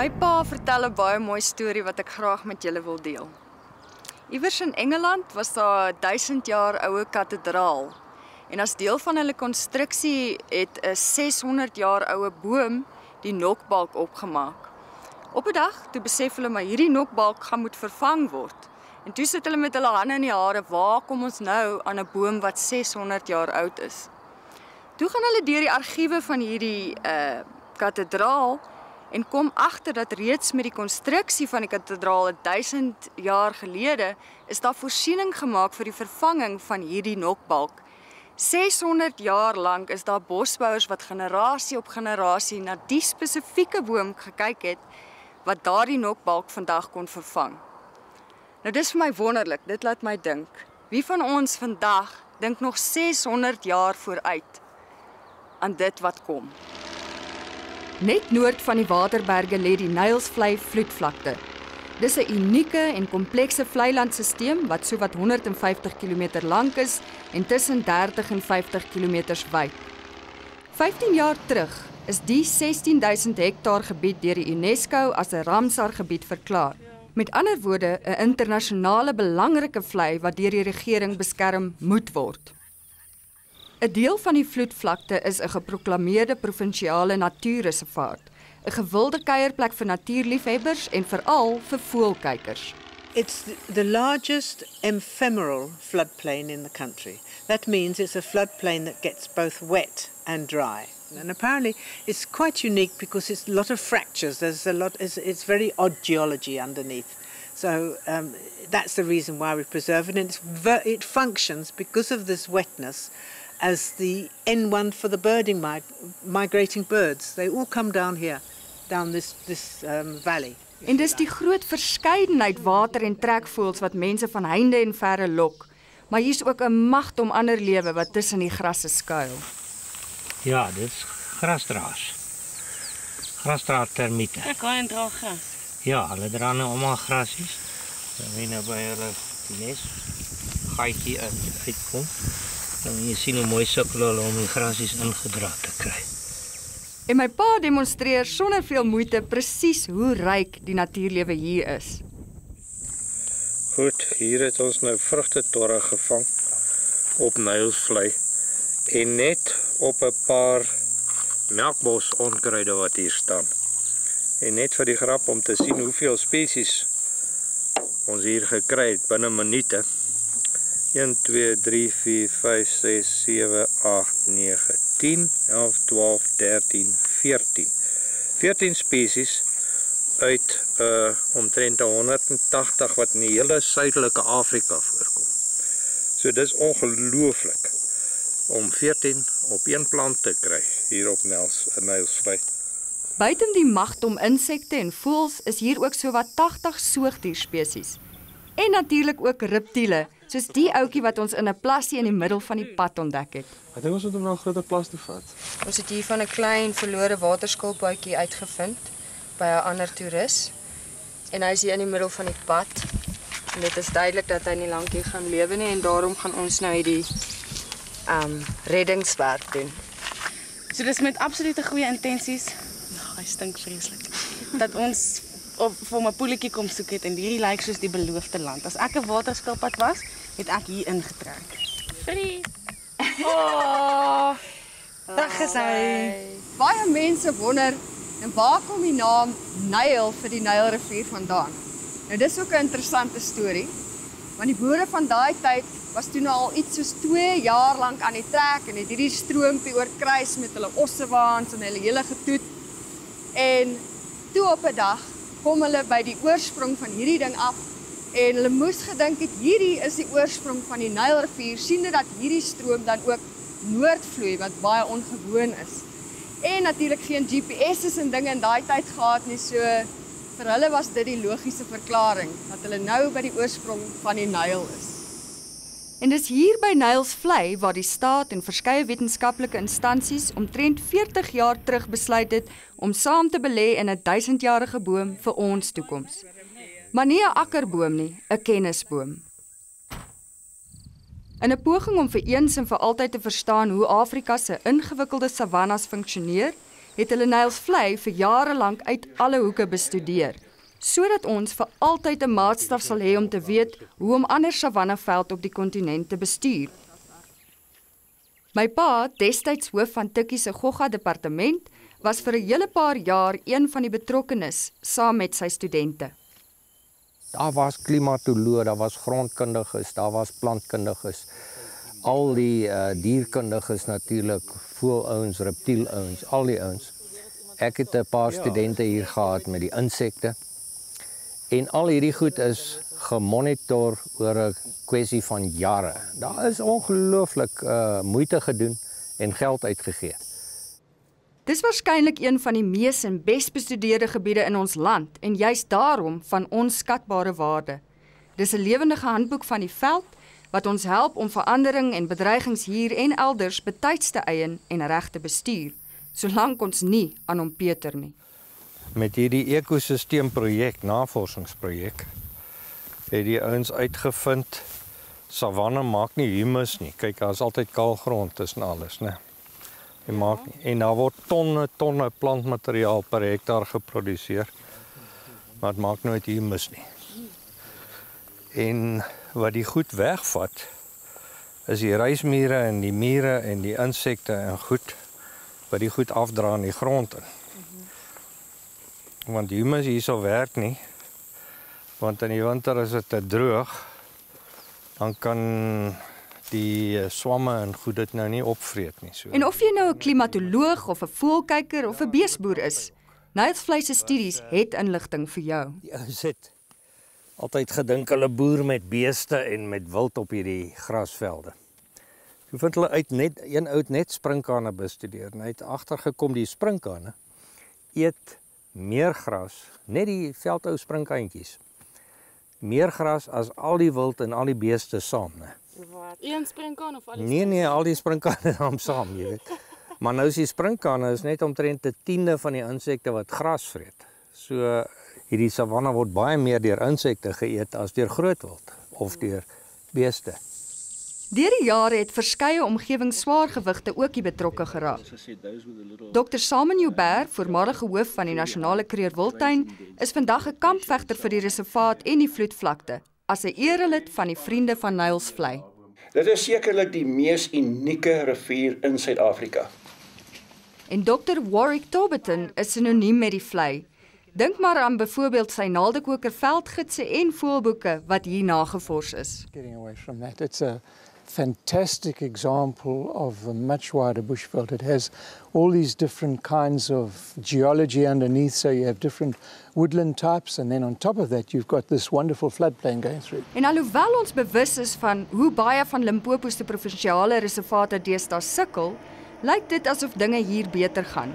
My pa vertel 'n baie mooi storie wat ek graag met julle wil deel. Iewers in Engeland was daar 1000 jaar oue kathedraal. En as deel van hulle konstruksie het 'n 600 jaar oue boom die nokbalk opgemaak. Op 'n dag toe besef hulle maar hierdie nokbalk gaan moet vervang word. En toe sit hulle met hulle hande in die hare, waar kom ons nou aan 'n boom wat 600 jaar oud is? Toe gaan hulle deur die argiewe van hierdie kathedraal en kom agter dat reeds met die konstruksie van die kathedraal 1000 jaar gelede is daar voorsiening gemaak vir die vervanging van hierdie nokbalk. 600 jaar lank is daar bosbouers wat generasie op generasie na die spesifieke boom gekyk het wat daardie nokbalk vandag kon vervang. Nou dis vir my wonderlik, dit laat my dink. Wie van ons vandag dink nog 600 jaar vooruit aan dit wat kom? Net noord van die Waterberge lê die Nylsvlei vloedvlakte. Dis 'n unieke en komplekse vleilandsisteem wat sowat 150 km lank is en tussen 30 en 50 km wyd. 15 jaar terug is die 16.000 hektaar gebied deur die UNESCO as 'n Ramsar gebied verklaar. Met ander woorde, 'n internasionale belangrike vlei wat deur die regering beskerm moet word. 'n Deel van die vloedvlakte is 'n geproklameerde provinsiale natuurreservaat, 'n gewilde kuierplek vir natuurliefhebbers en veral vir voëlkykers. It's the largest ephemeral floodplain in the country. That means it's a floodplain that gets both wet and dry. And apparently it's quite unique because it's a lot of fractures. It's very odd geology underneath. So that's the reason why we preserve it. And it functions because of this wetness as the N1 for the migrating birds. They all come down here, down this valley. En dis die groot verskeidenheid water- en trekvoëls wat mense van heinde en verre lok. Maar hier's ook 'n magdom ander lewe wat tussen die grasse skuil. Ja, dit is grasdraers. Grasdraertermiete. Ek kan dra gras. Ja, hulle dra nou almal grasies. Dan wen nou by hulle nes gaatjie uitkom. Dan jy sien hoe mooi sukkel hulle om die grasies ingedra te kry. En my pa demonstreer sonder veel moeite presies hoe ryk die natuurlewe hier is. Goed, hier het ons nou vrugtetorre gevang op Nylsvlei en net op 'n paar melkbos onkruide wat hier staan. En net vir die grap om te sien hoeveel spesies ons hier gekry het binne minute. 1, 2, 3, 4, 5, 6, 7, 8, 9, 10, 11, 12, 13, 14. 14 spesies uit omtrent 180 wat in die hele suidelike Afrika voorkom. So dis ongelooflik om 14 op een plant te kry hier op Nylsvlei. Buiten die magdom insekte en voëls is hier ook sowat 80 soogdierspesies. En natuurlik ook reptiele, soos die ouetjie wat ons in 'n plassie in die middel van die pad ontdek het. Ek dink ons moet hom na 'n groter plas toe vat. Ons het hier van 'n klein verlore waterskilpaadjie uitgevind by 'n ander toerist. En hy is hier in die middel van die pad. En dit is duidelik dat hy nie lank hier gaan lewe nie en daarom gaan ons nou hierdie reddingswerk doen. So dis met absolute goeie intensies. Hy stink vreeslik. Dat ons vir 'n poeletjie kom soek het en hierdie lyk soos die beloofde land. As ek 'n waterskilpad was, het ek hier ingetrek. Free. Oh. Dag is hy. Baie mense wonder, en waar kom die naam Nyl vir die Nylrivier vandaan? Nou dis ook 'n interessante storie, want die boere van daai tyd was toe nou al iets soos 2 jaar lank aan die trek en het hierdie stroompie oorkruis met hulle ossewaans en hulle hele getoet. En toe op 'n dag kom hulle by die oorsprong van hierdie ding af en hulle moes gedink het hierdie is die oorsprong van die Nylrivier, siende dat hierdie stroom dan ook noord vloei wat baie ongewoon is. En natuurlik geen GPS's en dinge in daai tyd gehad nie, so vir hulle was dit die logiese verklaring dat hulle nou by die oorsprong van die Nyl is. En dis hier by Nylsvlei waar die staat en verskeie wetenskaplike instansies omtrent 40 jaar terug besluit het om saam te belê in 'n 1000-jarige boom vir ons toekoms. Maar nie 'n akkerboom nie, 'n kennisboom. In 'n poging om vir eens en vir altyd te verstaan hoe Afrika se ingewikkelde savannas funksioneer, het hulle Nylsvlei vir jare lank uit alle hoeke bestudeer, sodat ons vir altyd 'n maatstaf sal hê om te weet hoe om ander savannaveld op die kontinent te bestuur. My pa, destyds hoof van Tikkie se Gogga departement, was vir 'n hele paar jaar een van die betrokkenes saam met sy studente. Daar was klimatoloë, daar was grondkundiges, daar was plantkundiges, al die dierkundiges natuurlik, voëlouens, reptielouens, al die ouens. Ek het 'n paar studente hier gehad met die insekte. En al hierdie goed is gemonitor oor 'n kwessie van jare. Daar is ongelooflik moeite gedoen en geld uitgegee. Dis waarskynlik een van die mees en bes bestudeerde gebiede in ons land en juist daarom van onskatbare waarde. Dis 'n lewendige handboek van die veld wat ons help om verandering en bedreigings hier en elders betyds te eien en reg te bestuur, solank ons nie aan hom peter nie. Met hierdie ekosisteemprojek, navorsingsprojek, het die ouens uitgevind, savanne maak nie humus nie. Kyk, daar is altyd kaal grond tussen alles, né? En daar word tonne plantmateriaal per hektaar geproduseer, maar het maak nooit humus nie. En wat die goed wegvat, is die reismure en die mure en die insekte en goed, wat die goed afdra in die grond in. Want die humus hier sal werk nie, want in die winter is dit te droog, dan kan die swamme en goed dit nou nie opvreet nie. So. En of jy nou 'n klimatoloog of 'n voëlkyker of 'n beesboer is, Nylsvlei se studies het inligting vir jou. Die ouens het altyd gedink hulle boer met beeste en met wild op hierdie grasvelde. Toe vind hulle uit een oud net sprinkane bestudeer en hy het agtergekom die sprinkane eet meer gras, net die veldhou sprinkyntjies. Meer gras as al die wild en al die beeste saam, né? Wat? Een sprinkaan of alles? Nee, al die sprinkane saam, jy weet. Maar nou is die sprinkane is net omtrent 1/10 van die insekte wat gras vreet. So hierdie savanne word baie meer deur insekte geëet as deur groot wild of deur beeste. Deur die jare het verskeie omgewingsswaargewigte ook hier betrokke geraak. Dr. Simon Joubert, voormalige hoof van die Nasionale Kreurwildtuin, is vandag 'n kampvegter vir die reservaat en die vloedvlakte, as 'n erelid van die Vriende van Nylsvlei. Dit is sekerlik die mees unieke rivier in Suid-Afrika. En Dr. Warwick Torberton is sinoniem met die vlei. Dink maar aan byvoorbeeld sy naaldekoker veldgidse en voëlboeke wat hier nagevors is. Getting away from that, it's a fantastic example of a much wider bushveld. It has all these different kinds of geology underneath, so you have different woodland types, and then on top of that you've got this wonderful floodplain going through. En alhoewel ons bewus is van hoe baie van Limpopo se provinsiale reservate deesdae sukkel, lyk dit asof dinge hier beter gaan.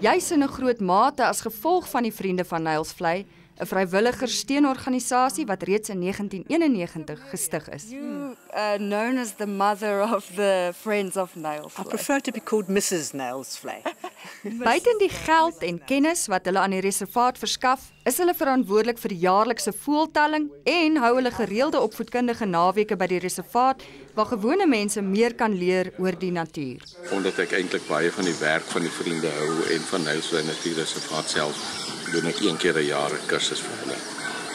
Juis in 'n groot mate as gevolg van die Vriende van Nylsvlei, 'n vrywilligerssteunorganisasie wat reeds in 1991 gestig is. You known as the mother of the Friends of Nylsvlei. I prefer to be called Mrs. Nylsvlei. Buiten die geld en kennis wat hulle aan die reservaat verskaf, is hulle verantwoordelik vir die jaarlikse voëltelling en hou hulle gereelde opvoedkundige naweke by die reservaat waar gewone mense meer kan leer oor die natuur. Omdat ek eintlik baie van die werk van die vriende hou en van Nylsvlei Natuurreservaat self, doen ek 1 keer 'n jaar 'n kursus vir hulle.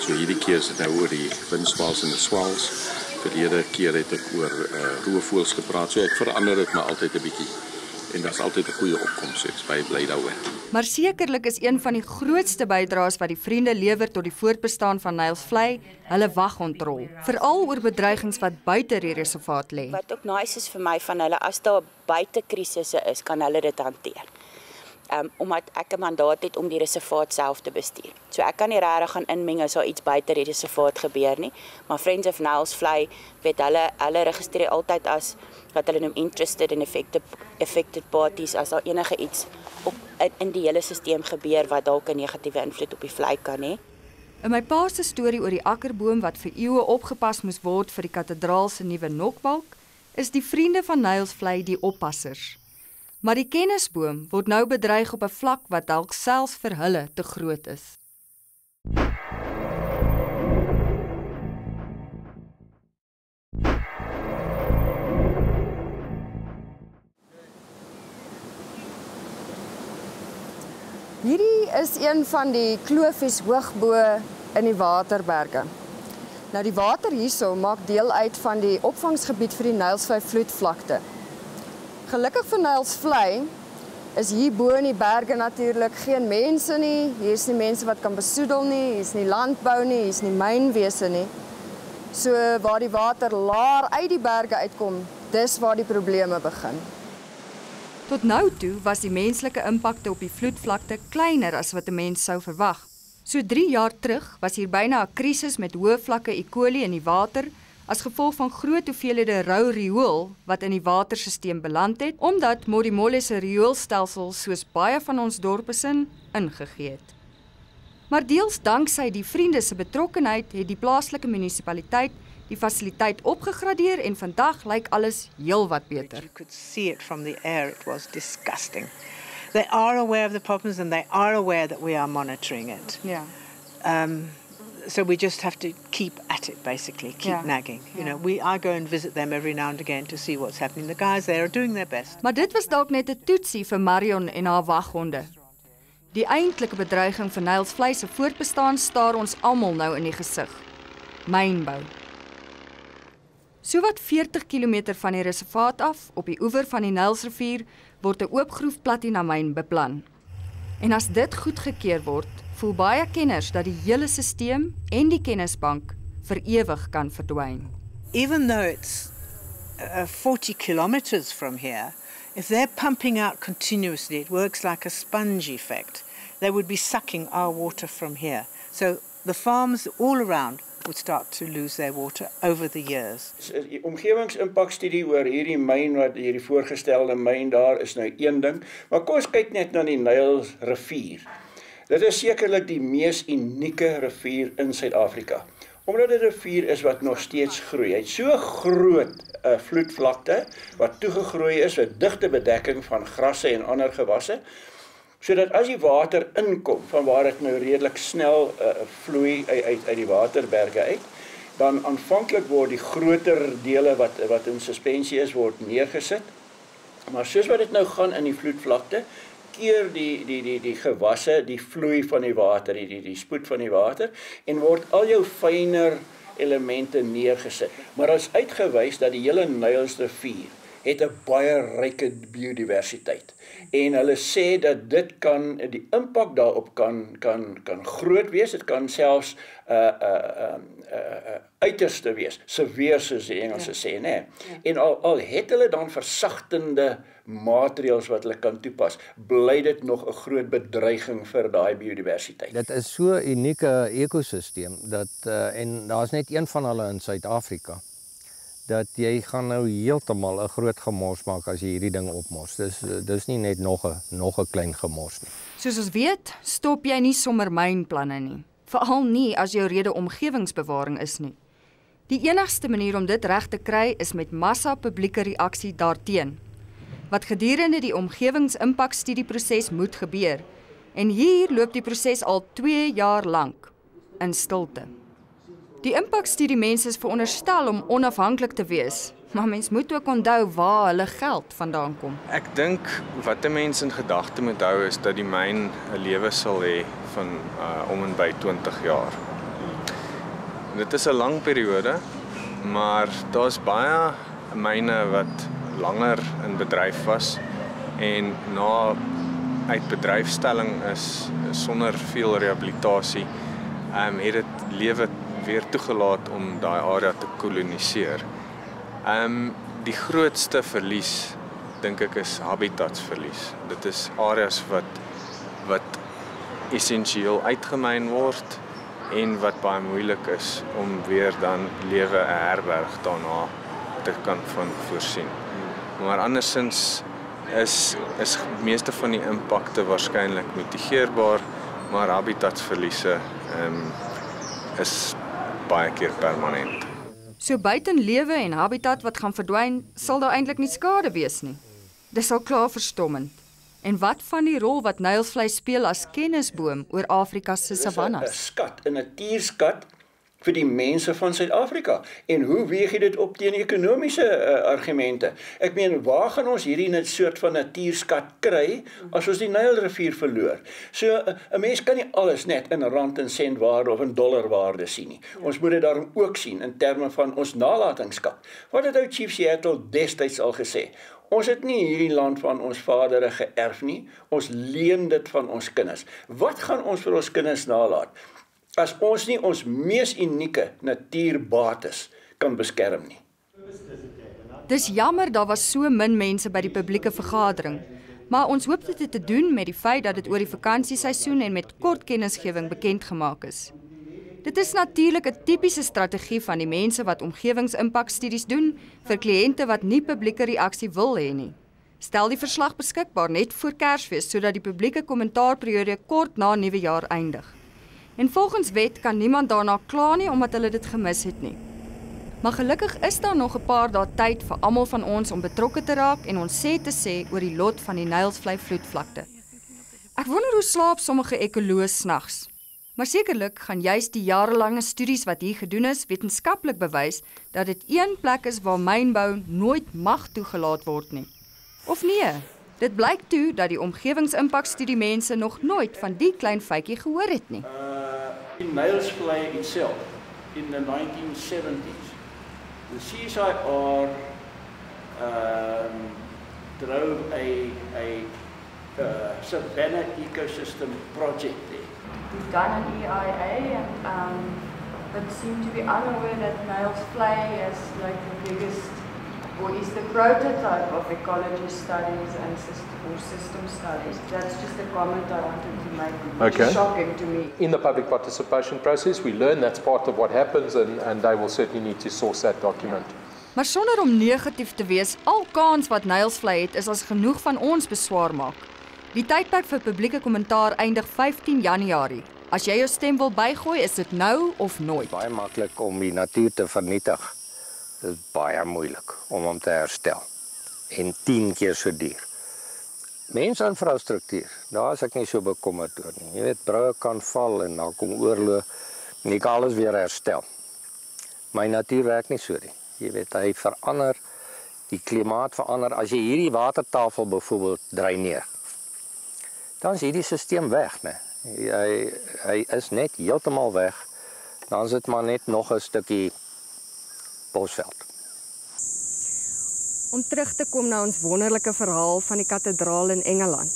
So hierdie keer is dit nou oor die windswaals en die swaals. Verlede keer het ek oor roofvoëls gepraat, so ek verander dit maar altyd 'n bietjie. En daar's altyd 'n goeie opkoms, so ek is baie bly daaroor. Maar sekerlik is een van die grootste bydraes wat die vriende lewer tot die voortbestaan van Nylsvlei, hulle waghondrol, veral oor bedreigings wat buite die reservaat lê. Wat ook nice is vir my van hulle, as daar buite krisisse is, kan hulle dit hanteer. Omdat ek 'n mandaat het om die reservaat self te bestuur. So ek kan nie regtig gaan inmeng as daar iets buite die reservaat gebeur nie, maar Friends of Nylsvlei, weet hulle registreer altyd as wat hulle noem interested in affected parties as daar enige iets in die hele stelsel gebeur wat dalk 'n negatiewe invloed op die vlei kan hê. In my pa se storie oor die akkerboom wat vir eeue opgepas moes word vir die kathedraal se nuwe nokbalk, is die Vriende van Nylsvlei die oppassers. Maar die kennisboom word nou bedreig op 'n vlak wat dalk selfs vir hulle te groot is. Hierdie is een van die klofies hoogbo in die waterberge. Nou die water hierso maak deel uit van die opvangsgebied vir die Nylsvlei vloedvlakte. Gelukkig vir Nylsvlei is hier bo in die berge natuurlik geen mense nie. Hier is nie mense wat kan besoedel nie, hier is nie landbou nie, hier is nie mynwese nie. So waar die water laer uit die berge uitkom, dis waar die probleme begin. Tot nou toe was die menslike impakte op die vloedvlakte kleiner as wat 'n mens sou verwag. So 3 jaar terug was hier byna 'n krisis met hoë vlakke E. coli in die water as gevolg van groot hoeveelhede rou riool wat in die watersisteem beland het, omdat Modimolle se rioolstelsel soos baie van ons dorpe ingegee het. Maar deels danksy die vriende se betrokkenheid het die plaaslike munisipaliteit die fasiliteit opgegradeer en vandag lyk alles heelwat beter. You could see it from the air, it was disgusting. They are aware of the problems and they are aware that we are monitoring it. Yeah. So we just have to keep at it, basically, keep nagging. You know, I go and visit them every now and again to see what's happening. The guys there are doing their best. Maar dit was dalk net 'n toetsie vir Marion en haar waghonde. Die eintlike bedreiging vir Nylsvlei se voortbestaan staar ons almal nou in die gesig. Mynbou. Sowat 40 km van die reservaat af, op die oewer van die Nylsrivier, word 'n oopgroef platinamyn beplan. En as dit goedgekeur word, voel baie kenners dat die hele stelsel en die kennisbank vir ewig kan verdwyn. Even though it's 40 kilometers from here, if they're pumping out continuously, it works like a sponge effect. They would be sucking our water from here. So the farms all around would start to lose their water over the years. Die omgewingsimpakstudie oor hierdie myn wat hierdie voorgestelde myn daar is nou een ding, maar kom ons kyk net na die Nylsrivier. Dit is sekerlik die mees unieke rivier in Suid-Afrika. Omdat dit 'n rivier is wat nog steeds groei. Hy het so groot vloedvlakte wat toegegroei is met digte bedekking van grasse en ander gewasse, sodat as die water inkom, van waar dit nou redelik snel vloei uit die waterberge uit, dan aanvanklik word die groter dele wat in suspensie is, word neergesit. Maar soos wat dit nou gaan in die vloedvlakte, keer die gewasse, die vloei van die water, die spoed van die water, en word al jou fynere elemente neergesit. Maar ons uitgewys dat die hele Nylsrivier het 'n baie ryke biodiversiteit. En hulle sê dat dit kan, die impak daarop kan groot wees, dit kan selfs uiterste wees, severe soos die Engelse sê, né? En al het hulle dan versagtende maatreëls wat hulle kan toepas, bly dit nog 'n groot bedreiging vir daai biodiversiteit. Dit is so 'n unieke ekosisteem dat en daar's net een van hulle in Suid-Afrika. Dat jy gaan nou heeltemal 'n groot gemors maak as jy hierdie ding opmors. Dis nie net nog 'n klein gemors nie. Soos ons weet, stop jy nie sommer mynplanne nie. Veral nie as jou rede omgewingsbewaring is nie. Die enigste manier om dit reg te kry is met massa publieke reaksie daarteen, wat gedurende die omgewingsimpakstudieproses moet gebeur. En hier loop die proses al 2 jaar lank in stilte. Die impakstudiemense is veronderstel om onafhanklik te wees, maar mens moet ook onthou waar hulle geld vandaan kom. Ek dink wat 'n mens in gedagte moet hou is dat die myn 'n lewe sal hê van om en by 20 jaar. Dit is 'n lang periode, maar daar's baie myne wat langer in bedryf was en na uitbedryfstelling is sonder veel rehabilitasie, het dit lewe weer toegelaat om daai area te koloniseer. Die grootste verlies, dink ek, is habitatsverlies. Dit is areas wat essensieel uitgemyn word en wat baie moeilik is om weer dan lewe 'n herberg daarna te kan van voorsien. Maar andersins is meeste van die impakte waarskynlik mitigeerbaar, maar habitatsverliese is baie keer permanent. So buiten lewe en habitat wat gaan verdwyn, sal daar eintlik nie skade wees nie. Dis al klaar verstommend. En wat van die rol wat Nylsvlei speel as kennisboom oor Afrika se savannas? 'n skat, 'n natuurskat vir die mense van Suid-Afrika. En hoe weeg jy dit op teen ekonomiese argumente? Ek meen, waar gaan ons hierdie net soort van natuurskat kry as ons die Nylrivier verloor? So 'n mens kan nie alles net in rand en sent waarde of in dollarwaarde sien nie. Ons moet dit daarom ook sien in terme van ons nalatenskap. Wat het ou Chief Seattle destyds al gesê? Ons het nie hierdie land van ons vadere geërf nie, ons leen dit van ons kinders. Wat gaan ons vir ons kinders nalaat as ons nie ons mees unieke natuurbates kan beskerm nie? Dis jammer daar was so min mense by die publieke vergadering, maar ons hoop dit te doen met die feit dat dit oor die vakansieseisoen en met kort kennisgewing bekend gemaak is. Dit is natuurlik 'n tipiese strategie van die mense wat omgewingsimpakstudies doen vir kliënte wat nie publieke reaksie wil hê nie. Stel die verslag beskikbaar net voor Kersfees sodat die publieke kommentaarperiode kort na Nuwejaar eindig. En volgens wet kan niemand daarna kla nie omdat hulle dit gemis het nie. Maar gelukkig is daar nog 'n paar dae tyd vir almal van ons om betrokke te raak en ons sê te sê oor die lot van die Nylsvlei vloedvlakte. Ek wonder hoe slaap sommige ekoloë snags. Maar sekerlik gaan juist die jarelange studies wat hier gedoen is, wetenskaplik bewys dat dit een plek is waar mynbou nooit mag toegelaat word nie. Of nee, dit blyk toe dat die omgewingsimpakstudie mense nog nooit van die klein feitjie gehoor het nie. In Nylsvlei itself, in the 1970s, the CSIR drove a savanna ecosystem project there. We've done an EIA and but seem to be unaware that Nylsvlei is like the biggest, or is the prototype of ecology studies and system studies. That's just a comment I wanted to make, which is shocking to me. In the public participation process, we learn that's part of what happens and they will certainly need to source that document. Maar sonder om negatief te wees, al kans wat Nylsvlei het is as genoeg van ons beswaar maak. Die tydperk vir publieke kommentaar eindig 15 Januarie. As jy jou stem wil bygooi, is dit nou of nooit. Baie maklik om die natuur te vernietig. Dit is baie moeilik om hom te herstel. En 10 keer so duur. Mensinfrastruktuur, daar is ek nie so bekommerd oor nie. Jy weet, broue kan val en dan kom oorlog en jy kan alles weer herstel. My natuur werk nie so nie. Jy weet, hy verander, die klimaat verander. As jy hierdie watertafel byvoorbeeld dreineer, dan is hierdie stelsel weg, né? Hy is net heeltemal weg. Dan is dit maar net nog 'n stukkie bosveld. Om terug te kom na ons wonderlike verhaal van die kathedraal in Engeland.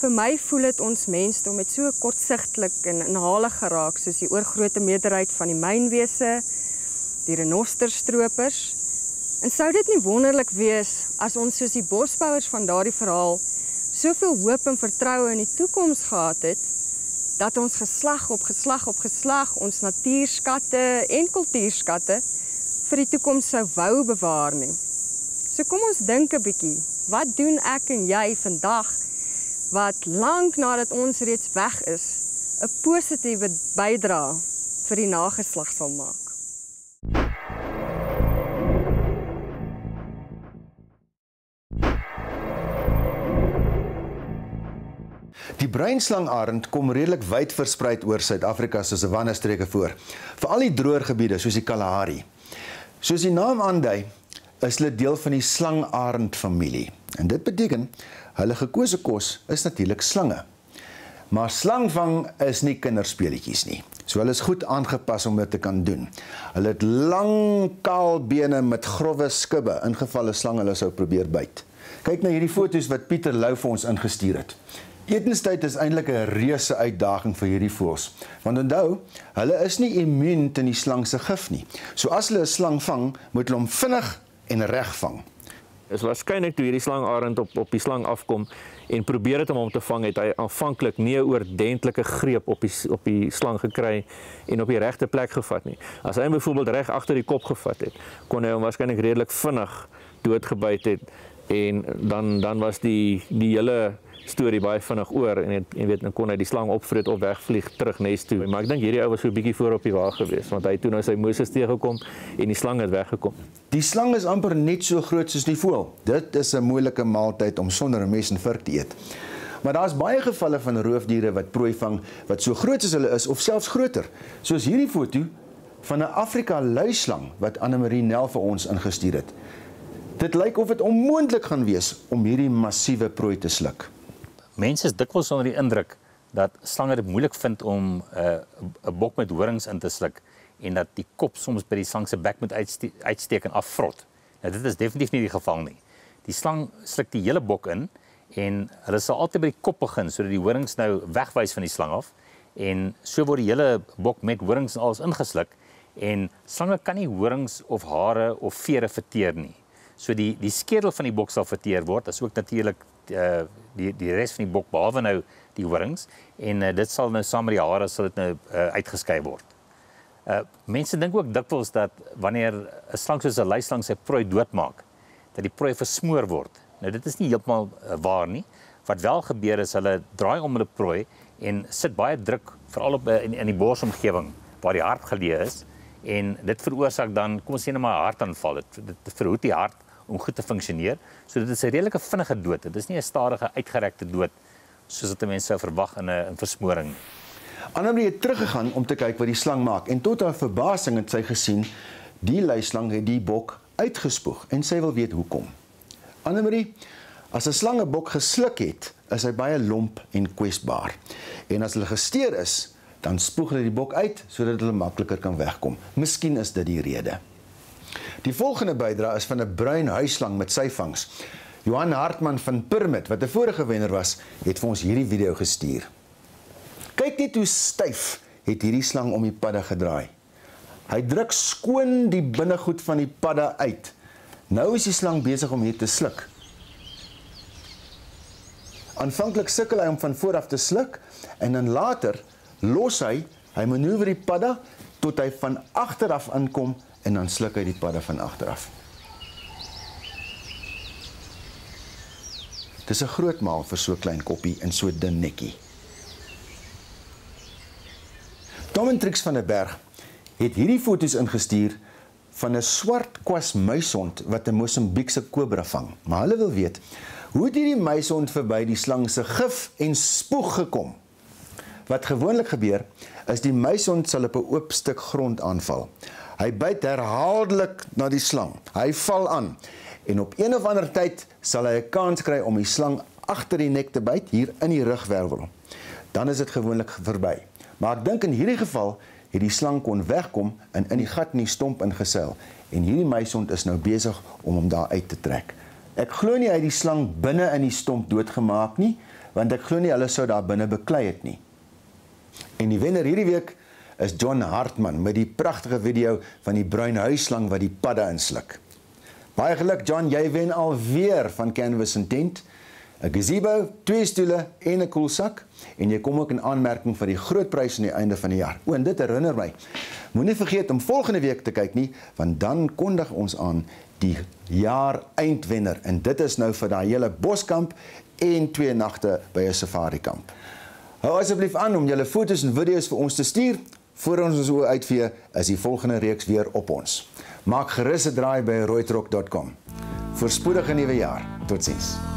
Vir my voel dit ons mensdom het so kortsigtelik en inhalig geraak soos die oorgrootste meerderheid van die mynwese, die renosterstropers. En sou dit nie wonderlik wees as ons soos die bosbouers van daardie verhaal soveel hoop en vertroue in die toekoms gehad het, dat ons geslag op geslag ons natuurskatte en kultuurskatte vir die toekoms sou wou bewaar nie. So kom ons dink 'n bietjie, wat doen ek en jy vandag, wat lank nadat ons reeds weg is, 'n positiewe bydrae vir die nageslag sal maak. Die bruinslangarend kom redelik wyd verspreid oor Suid-Afrika se savannestreke voor, veral die droër gebiede soos die Kalahari. Soos die naam aandui, is hulle deel van die slangarend familie. En dit beteken, hulle gekose kos is natuurlik slange. Maar slangvang is nie kinderspeletjies nie. So hulle is goed aangepas om dit te kan doen. Hulle het lang kaal bene met growwe skubbe, ingeval 'n slang hulle sou probeer byt. Kyk na hierdie foto's wat Pieter Lou vir ons ingestuur het. Etenstyd is eintlik 'n reuse uitdaging vir hierdie voëls. Want onthou, hulle is nie immuun teen die slang se gif nie. So as hulle 'n slang vang, moet hulle hom vinnig en reg vang. Is waarskynlik toe hierdie slangarend op die slang afkom en probeer het om hom te vang, het hy aanvanklik nie 'n oordentlike greep op die slang gekry en op die regte plek gevat nie. As hy hom byvoorbeeld reg agter die kop gevat het, kon hy hom waarskynlik redelik vinnig doodgebyt het en dan was die hele storie baie vinnig oor en jy weet, dan kon hy die slang opvreet of wegvlieg terug nes toe. Maar ek dink hierdie ou was so 'n bietjie voor op die wa gewees, want hy het toe nou sy Moses teëgekom en die slang het weggekom. Die slang is amper net so groot soos die voël. Dit is 'n moeilike maaltyd om sonder 'n mes en vurk te eet. Maar daar's baie gevalle van roofdiere wat prooi vang wat so groot as hulle is of selfs groter. Soos hierdie foto van 'n Afrika luislang wat Annemarie Nel vir ons ingestuur het. Dit lyk of dit onmoontlik gaan wees om hierdie massiewe prooi te sluk. Mense is dikwels onder die indruk dat slange dit moeilik vind om 'n bok met horings in te sluk en dat die kop soms by die slang se bek moet uitsteek en afvrot. Nou, dit is definitief nie die geval nie. Die slang sluk die hele bok in en hulle sal altyd by die kop begin sodat die horings nou wegwys van die slang af en so word die hele bok met horings en alles ingesluk en slange kan nie horings of hare of vere verteer nie. So die skedel van die bok sal verteer word, as ook natuurlik die res van die bok behalwe nou die horings en dit sal nou saam met die hare sal dit nou uitgeskei word. Mense dink ook dikwels dat wanneer 'n slang soos 'n luislang sy prooi doodmaak, dat die prooi versmoor word. Nou dit is nie heeltemal waar nie. Wat wel gebeur is hulle draai om hulle prooi en sit baie druk veral op in die borsomgewing waar die hart geleë is en dit veroorsaak dan kom ons sê net maar 'n hartaanval. Dit verhoed die hart om goed te funksioneer. So dit is 'n redelike vinnige dood. Dit is nie 'n stadige uitgerekte dood soos wat mense sou verwag in 'n versmoring. Annemarie het teruggegaan om te kyk wat die slang maak en tot haar verbasing het sy gesien die luislang het die bok uitgespoeg en sy wil weet hoekom. Annemarie, as 'n slang 'n bok gesluk het, is hy baie lomp en kwesbaar. En as hulle gesteer is, dan spoeg hulle die bok uit sodat hulle makliker kan wegkom. Miskien is dit die rede. Die volgende bydra is van 'n bruin huisslang met sy vangs. Johan Hartman van Permit, wat 'n vorige wenner was, het vir ons hierdie video gestuur. Kyk net hoe styf het hierdie slang om die padde gedraai. Hy druk skoon die binnegoed van die padde uit. Nou is die slang besig om hier te sluk. Aanvanklik sukkel hy om van vooraf te sluk en dan later los hy manoeuvreer die padde tot hy van agteraf aankom en dan sluk hy die padde van agteraf. Dis 'n groot maal vir so 'n klein koppie en so dun nekkie. Tom en Trix van der Berg het hierdie foto's ingestuur van 'n swart kwas muishond wat 'n Mosambiekse kobra vang. Maar hulle wil weet, hoe het hierdie muishond verby die slang se gif en spoeg gekom? Wat gewoonlik gebeur, is die muishond sal op 'n oop stuk grond aanval. Hy byt herhaaldelik na die slang. Hy val aan en op een of ander tyd sal hy 'n kans kry om die slang agter die nek te byt, hier in die rugwervel. Dan is dit gewoonlik verby. Maar ek dink in hierdie geval het die slang kon wegkom en in die gat in die stomp ingeseil en hierdie muishond is nou besig om hom daar uit te trek. Ek glo nie hy het die slang binne in die stomp doodgemaak nie, want ek glo nie hulle sou daar binne beklei het nie. En die wenner hierdie week is John Hartman met die pragtige video van die bruin huisslang wat die padde insluk. Baie geluk John, jy wen alweer van Canvas and Tent, 'n gazebo, 2 stoele en 'n koelsak en jy kom ook in aanmerking vir die groot prys aan die einde van die jaar. En dit herinner my, moenie vergeet om volgende week te kyk nie, want dan kondig ons aan die jaar eindwenner en dit is nou vir daai hele boskamp en 2 nagte by 'n safari kamp. Hou asseblief aan om julle foto's en video's vir ons te stuur. Voor ons oë uitvee is die volgende reeks weer op ons. Maak gerus 'n draai by rooitrok.com. Voorspoedige nuwe jaar. Totsiens.